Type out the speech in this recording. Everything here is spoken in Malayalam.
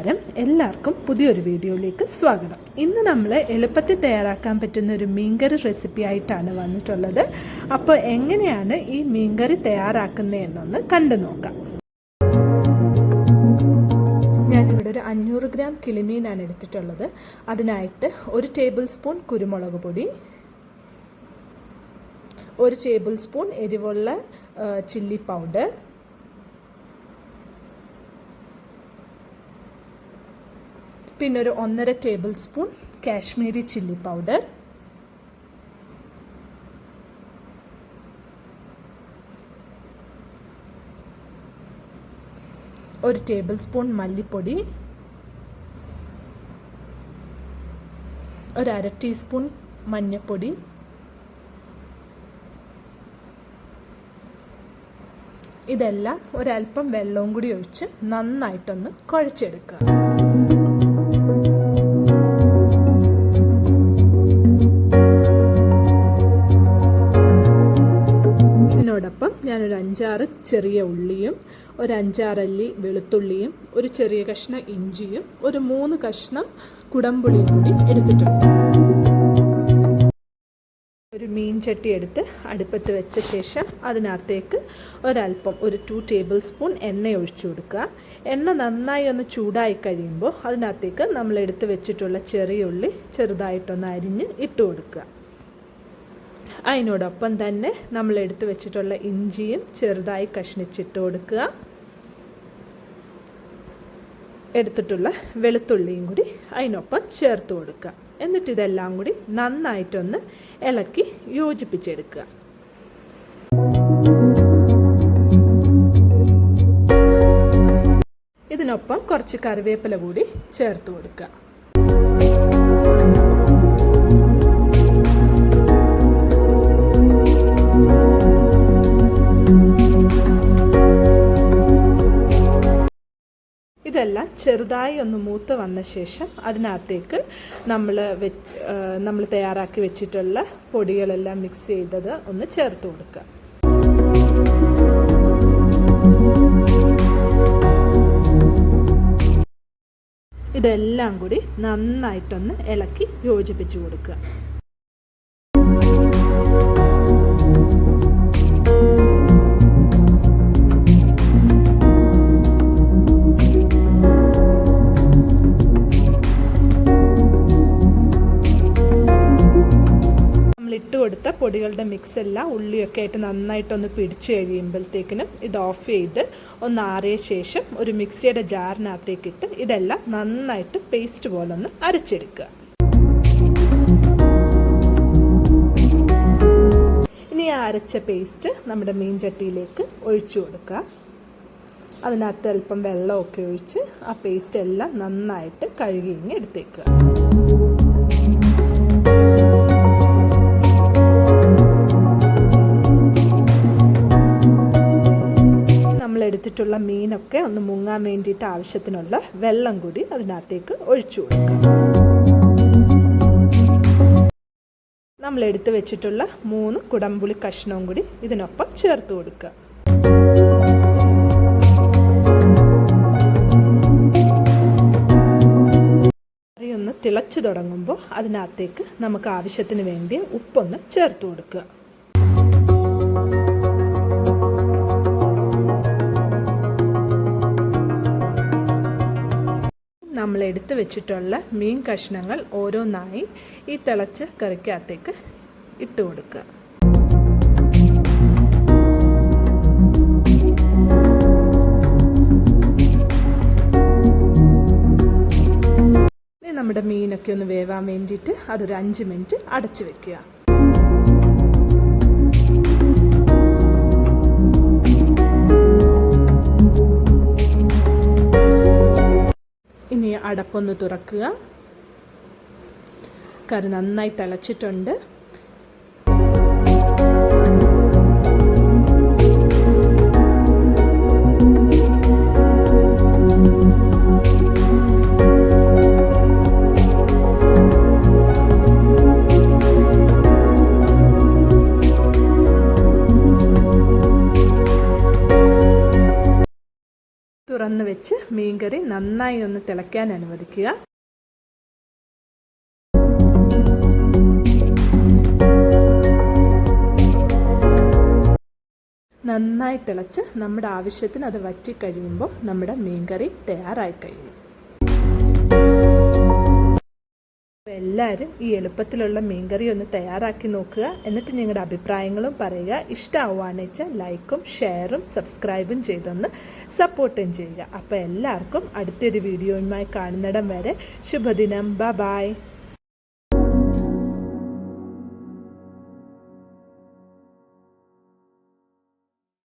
നമസ്കാരം, എല്ലാവർക്കും പുതിയൊരു വീഡിയോയിലേക്ക് സ്വാഗതം. ഇന്ന് നമ്മൾ എളുപ്പത്തിൽ തയ്യാറാക്കാൻ പറ്റുന്ന ഒരു മീൻകറി റെസിപ്പി ആയിട്ടാണ് വന്നിട്ടുള്ളത്. അപ്പോൾ എങ്ങനെയാണ് ഈ മീൻകറി തയ്യാറാക്കുന്നതെന്നൊന്ന് കണ്ടു നോക്കാം. ഞാനിവിടെ ഒരു 500 ഗ്രാം കിളിമീനാണ് എടുത്തിട്ടുള്ളത്. അതിനായിട്ട് 1 ടേബിൾ സ്പൂൺ കുരുമുളക് പൊടി, 1 ടേബിൾ സ്പൂൺ എരിവുള്ള ചില്ലി പൗഡർ, പിന്നെ ഒരു 1.5 table spoon Kashmiri chilli powder, ഒരു ടേബിൾ സ്പൂൺ മല്ലിപ്പൊടി, ഒരു 1/2 ടീസ്പൂൺ മഞ്ഞൾപ്പൊടി, ഇതെല്ലാം ഒരല്പം വെള്ളവും കൂടി ഒഴിച്ച് നന്നായിട്ടൊന്ന് കുഴച്ചെടുക്കുക. ഇതിനോടൊപ്പം ഞാനൊരു 5-6 ചെറിയ ഉള്ളിയും, ഒരു 5-6 അല്ലി വെളുത്തുള്ളിയും, ഒരു ചെറിയ കഷ്ണം ഇഞ്ചിയും, ഒരു 3 കഷ്ണം കുടംപുളിയും കൂടി എടുത്തിട്ടുണ്ട്. ഒരു മീൻ ചട്ടി എടുത്ത് അടുപ്പത്ത് വെച്ച ശേഷം അതിനകത്തേക്ക് ഒരല്പം ഒരു 2 ടേബിൾ സ്പൂൺ എണ്ണ ഒഴിച്ചു കൊടുക്കുക. എണ്ണ നന്നായി ഒന്ന് ചൂടായി കഴിയുമ്പോൾ അതിനകത്തേക്ക് നമ്മൾ എടുത്ത് വെച്ചിട്ടുള്ള ചെറിയ ഉള്ളി ചെറുതായിട്ടൊന്ന് അരിഞ്ഞ് ഇട്ട് കൊടുക്കുക. അതിനോടൊപ്പം തന്നെ നമ്മൾ എടുത്ത് വെച്ചിട്ടുള്ള ഇഞ്ചിയും ചെറുതായി കഷ്ണിച്ചിട്ട് കൊടുക്കുക. എടുത്തിട്ടുള്ള വെളുത്തുള്ളിയും കൂടി അതിനൊപ്പം ചേർത്ത് കൊടുക്കുക. എന്നിട്ട് ഇതെല്ലാം കൂടി നന്നായിട്ടൊന്ന് ഇളക്കി യോജിപ്പിച്ചെടുക്കുക. ഇതിനൊപ്പം കുറച്ച് കറിവേപ്പില കൂടി ചേർത്ത് കൊടുക്കുക. ഇതെല്ലാം ചെറുതായി ഒന്ന് മൂത്ത് വന്ന ശേഷം അതിനകത്തേക്ക് നമ്മൾ തയ്യാറാക്കി വെച്ചിട്ടുള്ള പൊടികളെല്ലാം മിക്സ് ചെയ്തത് ഒന്ന് ചേർത്ത് കൊടുക്കുക. ഇതെല്ലാം കൂടി നന്നായിട്ടൊന്ന് ഇളക്കി യോജിപ്പിച്ച് കൊടുക്കുക. ഇട്ട് കൊടുത്ത പൊടികളുടെ മിക്സ് എല്ലാം ഉള്ളിയൊക്കെ ആയിട്ട് നന്നായിട്ടൊന്ന് പിടിച്ച് കഴിയുമ്പോഴത്തേക്കിനും ഇത് ഓഫ് ചെയ്ത് ഒന്ന് ആറിയ ശേഷം ഒരു മിക്സിയുടെ ജാറിനകത്തേക്കിട്ട് ഇതെല്ലാം നന്നായിട്ട് പേസ്റ്റ് പോലെ ഒന്ന് അരച്ചെടുക്കുക. ഇനി ആ അരച്ച പേസ്റ്റ് നമ്മുടെ മീൻ ചട്ടിയിലേക്ക് ഒഴിച്ചു കൊടുക്കുക. അതിനകത്ത് അല്പം വെള്ളമൊക്കെ ഒഴിച്ച് ആ പേസ്റ്റ് എല്ലാം നന്നായിട്ട് കഴുകി എടുത്തേക്കുക. എടുത്തിട്ടുള്ള മീനൊക്കെ ഒന്ന് മുങ്ങാൻ വേണ്ടിയിട്ട് ആവശ്യത്തിനുള്ള വെള്ളം കൂടി അതിനകത്തേക്ക് ഒഴിച്ചു കൊടുക്കുക. നമ്മൾ എടുത്ത് വെച്ചിട്ടുള്ള 3 കുടംപുളി കഷ്ണവും കൂടി ഇതിനൊപ്പം ചേർത്ത് കൊടുക്കുക. കറി ഒന്ന് തിളച്ചു തുടങ്ങുമ്പോൾ അതിനകത്തേക്ക് നമുക്ക് ആവശ്യത്തിന് വേണ്ടി ഉപ്പൊന്ന് ചേർത്ത് കൊടുക്കുക. നമ്മൾ എടുത്ത് വെച്ചിട്ടുള്ള മീൻ കഷ്ണങ്ങൾ ഓരോന്നായി ഈ തിളച്ച കറിക്കകത്തേക്ക് ഇട്ട് കൊടുക്കുക. ഇനി നമ്മുടെ മീനൊക്കെ ഒന്ന് വേവാൻ വേണ്ടിയിട്ട് അതൊരു 5 മിനിറ്റ് അടച്ചു വെക്കുക. ഇനി അടപ്പൊന്ന് തുറക്കുക. കറി നന്നായി തിളച്ചിട്ടുണ്ട്. തുറന്ന് വെച്ച് മീൻകറി നന്നായി ഒന്ന് തിളയ്ക്കാൻ അനുവദിക്കുക. നന്നായി തിളച്ച് നമ്മുടെ ആവശ്യത്തിന് അത് വറ്റിക്കഴിയുമ്പോൾ നമ്മുടെ മീൻകറി തയ്യാറായി കഴിയും. എല്ലാവരും ഈ എളുപ്പത്തിലുള്ള മീൻകറി ഒന്ന് തയ്യാറാക്കി നോക്കുക. എന്നിട്ട് നിങ്ങളുടെ അഭിപ്രായങ്ങളും പറയുക. ഇഷ്ടമാവുകയാണെന്ന് വെച്ചാൽ ലൈക്കും ഷെയറും സബ്സ്ക്രൈബും ചെയ്തൊന്ന് സപ്പോർട്ടും ചെയ്യുക. അപ്പോൾ എല്ലാവർക്കും അടുത്തൊരു വീഡിയോയുമായി കാണുന്നിടം വരെ ശുഭദിനം. ബൈ.